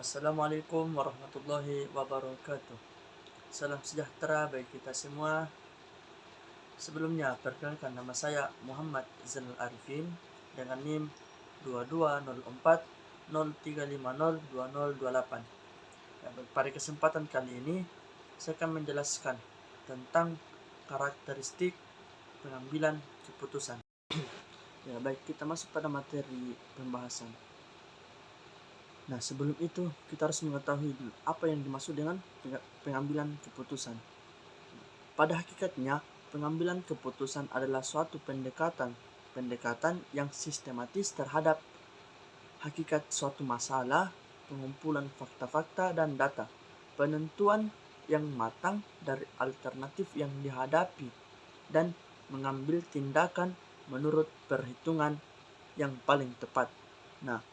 Assalamualaikum warahmatullahi wabarakatuh. Salam sejahtera bagi kita semua. Sebelumnya, perkenalkan nama saya Muhammad Zainal Arifin dengan NIM 220403502028. Pada kesempatan kali ini, saya akan menjelaskan tentang karakteristik pengambilan keputusan. Ya, baik, kita masuk pada materi pembahasan. Nah, sebelum itu kita harus mengetahui dulu apa yang dimaksud dengan pengambilan keputusan. Pada hakikatnya, pengambilan keputusan adalah suatu pendekatan yang sistematis terhadap hakikat suatu masalah, pengumpulan fakta-fakta dan data, penentuan yang matang dari alternatif yang dihadapi, dan mengambil tindakan menurut perhitungan yang paling tepat. Nah,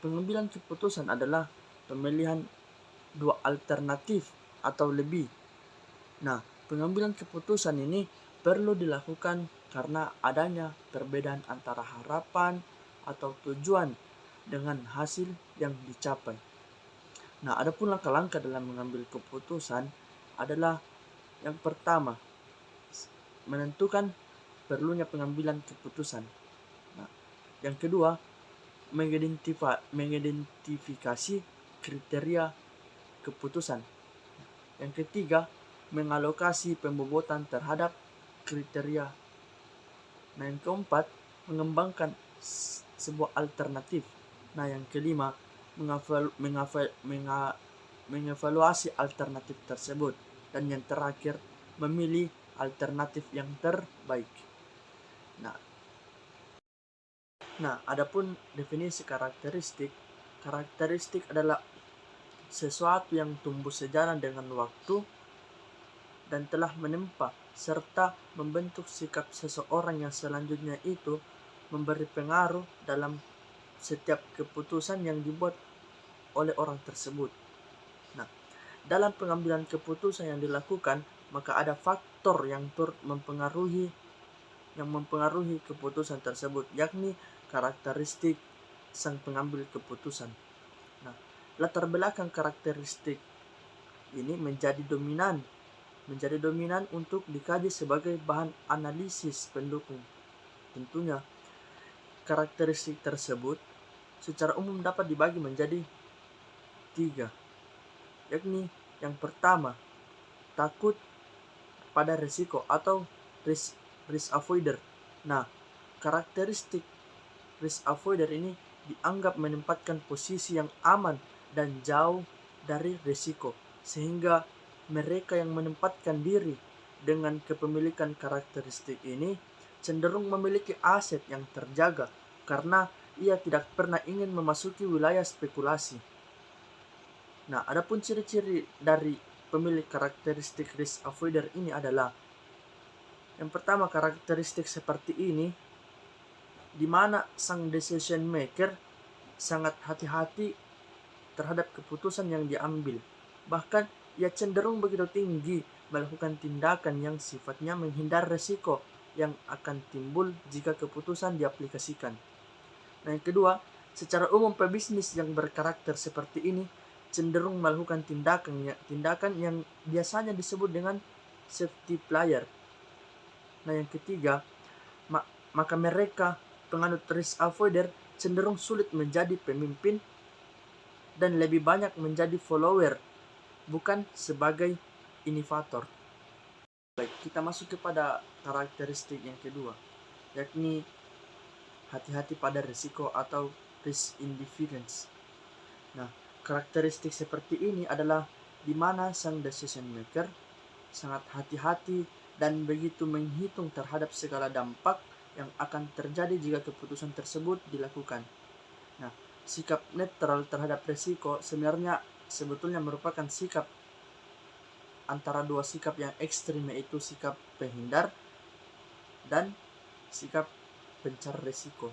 pengambilan keputusan adalah pemilihan dua alternatif atau lebih. Nah, pengambilan keputusan ini perlu dilakukan karena adanya perbedaan antara harapan atau tujuan dengan hasil yang dicapai. Nah, adapun langkah-langkah dalam mengambil keputusan adalah yang pertama, menentukan perlunya pengambilan keputusan. Nah, yang kedua, mengidentifikasi kriteria keputusan. Yang ketiga, mengalokasi pembobotan terhadap kriteria. Nah, yang keempat, mengembangkan sebuah alternatif. Nah, yang kelima, mengevaluasi alternatif tersebut. Dan yang terakhir, memilih alternatif yang terbaik. Nah, adapun definisi karakteristik adalah sesuatu yang tumbuh sejalan dengan waktu dan telah menempa serta membentuk sikap seseorang yang selanjutnya itu memberi pengaruh dalam setiap keputusan yang dibuat oleh orang tersebut. Nah, dalam pengambilan keputusan yang dilakukan, maka ada faktor yang turut mempengaruhi keputusan tersebut, yakni karakteristik sang pengambil keputusan. Nah, latar belakang karakteristik ini menjadi dominan untuk dikaji sebagai bahan analisis pendukung. Tentunya, karakteristik tersebut secara umum dapat dibagi menjadi 3, yakni yang pertama, takut pada risiko atau risk avoider. Nah, karakteristik risk avoider ini dianggap menempatkan posisi yang aman dan jauh dari risiko, sehingga mereka yang menempatkan diri dengan kepemilikan karakteristik ini cenderung memiliki aset yang terjaga karena ia tidak pernah ingin memasuki wilayah spekulasi. Nah, adapun ciri-ciri dari pemilik karakteristik risk avoider ini adalah yang pertama, karakteristik seperti ini di mana sang decision maker sangat hati-hati terhadap keputusan yang diambil. Bahkan ia cenderung begitu tinggi melakukan tindakan yang sifatnya menghindar resiko yang akan timbul jika keputusan diaplikasikan. Nah, yang kedua, secara umum pebisnis yang berkarakter seperti ini cenderung melakukan tindakan yang biasanya disebut dengan safety player. Nah, yang ketiga, maka mereka penganut risk avoider cenderung sulit menjadi pemimpin dan lebih banyak menjadi follower, bukan sebagai inovator. Baik, kita masuk kepada karakteristik yang kedua, yakni hati-hati pada risiko atau risk indifference. Nah, karakteristik seperti ini adalah di mana sang decision maker sangat hati-hati dan begitu menghitung terhadap segala dampak yang akan terjadi jika keputusan tersebut dilakukan. Nah, sikap netral terhadap risiko sebetulnya merupakan sikap antara dua sikap yang ekstrim, yaitu sikap penghindar dan sikap pencar risiko.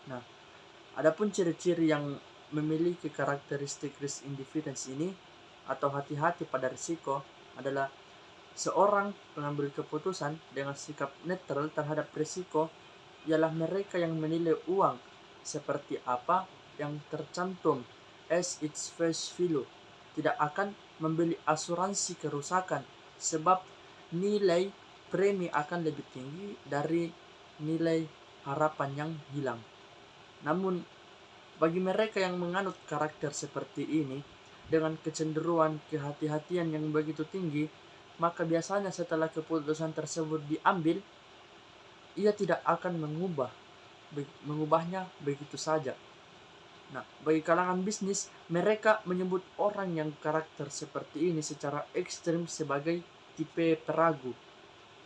Nah, adapun ciri-ciri yang memiliki karakteristik risk indifference ini atau hati-hati pada risiko adalah seorang pengambil keputusan dengan sikap netral terhadap risiko ialah mereka yang menilai uang seperti apa yang tercantum as its face value, tidak akan membeli asuransi kerusakan sebab nilai premi akan lebih tinggi dari nilai harapan yang hilang. Namun bagi mereka yang menganut karakter seperti ini dengan kecenderungan kehati-hatian yang begitu tinggi, maka biasanya setelah keputusan tersebut diambil, ia tidak akan mengubahnya begitu saja. Nah, bagi kalangan bisnis, mereka menyebut orang yang karakter seperti ini secara ekstrim sebagai tipe peragu.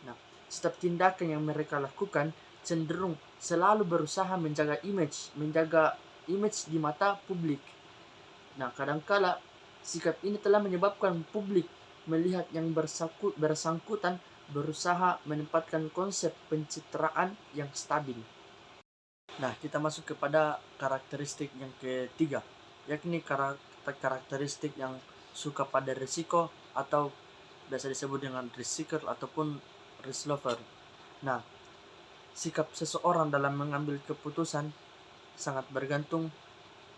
Nah, setiap tindakan yang mereka lakukan cenderung selalu berusaha menjaga image di mata publik. Nah, kadangkala sikap ini telah menyebabkan publik melihat yang bersangkutan berusaha menempatkan konsep pencitraan yang stabil. Nah, kita masuk kepada karakteristik yang ketiga, yakni karakteristik yang suka pada risiko atau biasa disebut dengan risk seeker ataupun risk lover. Nah, sikap seseorang dalam mengambil keputusan sangat bergantung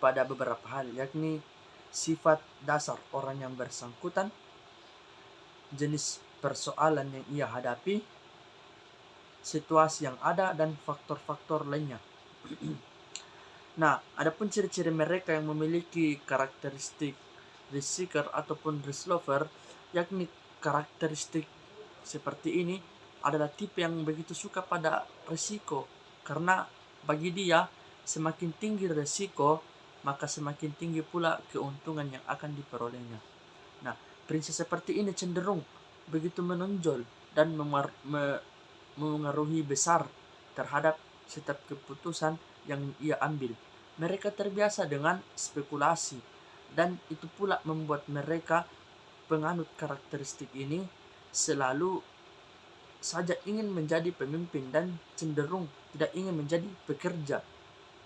pada beberapa hal, yakni sifat dasar orang yang bersangkutan, jenis persoalan yang ia hadapi, situasi yang ada, dan faktor-faktor lainnya. Nah, adapun ciri-ciri mereka yang memiliki karakteristik risk seeker ataupun risk lover, yakni karakteristik seperti ini adalah tipe yang begitu suka pada risiko, karena bagi dia semakin tinggi risiko, maka semakin tinggi pula keuntungan yang akan diperolehnya. Nah, prinsip seperti ini cenderung begitu menonjol dan mengaruhi besar terhadap setiap keputusan yang ia ambil. Mereka terbiasa dengan spekulasi, dan itu pula membuat mereka penganut karakteristik ini selalu saja ingin menjadi pemimpin dan cenderung tidak ingin menjadi pekerja.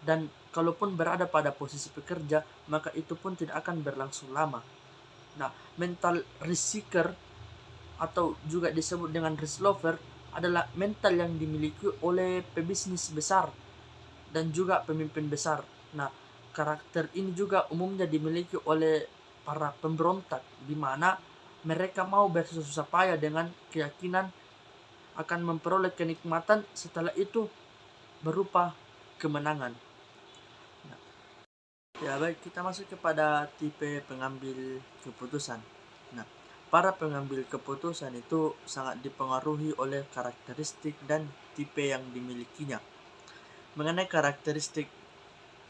Dan kalaupun berada pada posisi pekerja, maka itu pun tidak akan berlangsung lama. Nah, mental risk seeker atau juga disebut dengan risk lover adalah mental yang dimiliki oleh pebisnis besar dan juga pemimpin besar. Nah, karakter ini juga umumnya dimiliki oleh para pemberontak, di mana mereka mau bersusah payah dengan keyakinan akan memperoleh kenikmatan setelah itu berupa kemenangan. Nah, ya baik, kita masuk kepada tipe pengambil keputusan. Nah, para pengambil keputusan itu sangat dipengaruhi oleh karakteristik dan tipe yang dimilikinya. Mengenai karakteristik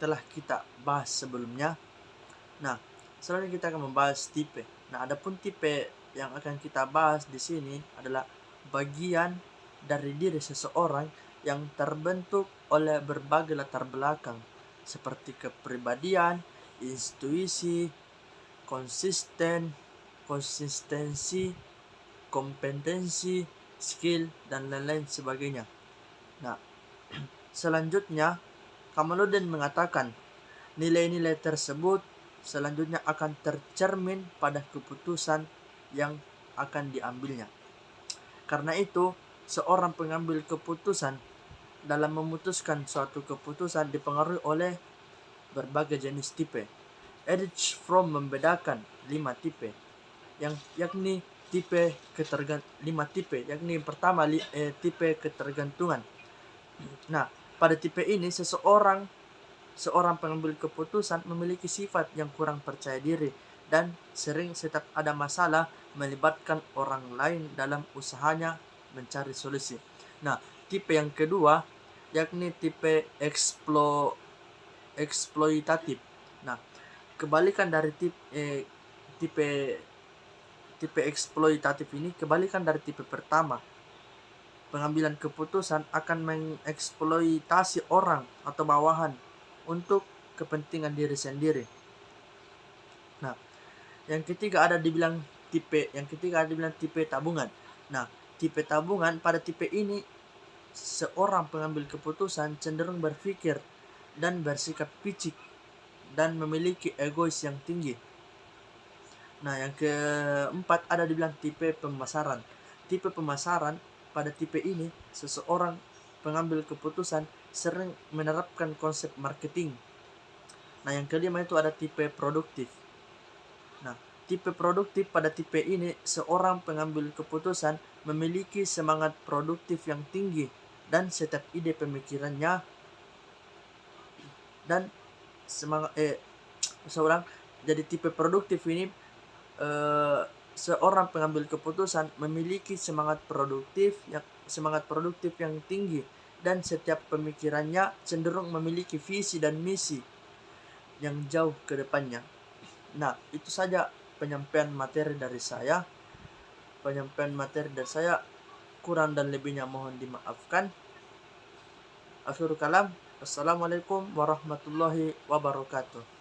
telah kita bahas sebelumnya. Nah, selanjutnya kita akan membahas tipe. Nah, adapun tipe yang akan kita bahas di sini adalah bagian dari diri seseorang yang terbentuk oleh berbagai latar belakang seperti kepribadian, intuisi, konsistensi, kompetensi, skill, dan lain-lain sebagainya. Nah, selanjutnya Kamaluddin mengatakan nilai-nilai tersebut selanjutnya akan tercermin pada keputusan yang akan diambilnya. Karena itu, seorang pengambil keputusan dalam memutuskan suatu keputusan dipengaruhi oleh berbagai jenis tipe. Erich Fromm membedakan 5 tipe, yakni tipe 5 tipe, yakni yang pertama tipe ketergantungan. Nah, pada tipe ini seorang pengambil keputusan memiliki sifat yang kurang percaya diri dan sering setiap ada masalah melibatkan orang lain dalam usahanya mencari solusi. Nah, tipe yang kedua yakni tipe eksploitatif. Nah, kebalikan dari tipe eksploitatif ini kebalikan dari tipe pertama. Pengambilan keputusan akan mengeksploitasi orang atau bawahan untuk kepentingan diri sendiri. Nah, yang ketiga ada dibilang tipe tabungan. Nah, tipe tabungan, pada tipe ini seorang pengambil keputusan cenderung berpikir dan bersikap picik dan memiliki egois yang tinggi. Nah, yang keempat ada dibilang tipe pemasaran. Tipe pemasaran, pada tipe ini seseorang pengambil keputusan sering menerapkan konsep marketing Nah, yang kelima itu ada tipe produktif. Nah, tipe produktif, pada tipe ini seorang pengambil keputusan memiliki semangat produktif yang tinggi dan setiap ide pemikirannya dan semangat seorang jadi tipe produktif ini seorang pengambil keputusan memiliki semangat produktif yang tinggi dan setiap pemikirannya cenderung memiliki visi dan misi yang jauh ke depannya. Nah, itu saja penyampaian materi dari saya. Kurang dan lebihnya mohon dimaafkan. Akhirul kalam. Assalamualaikum warahmatullahi wabarakatuh.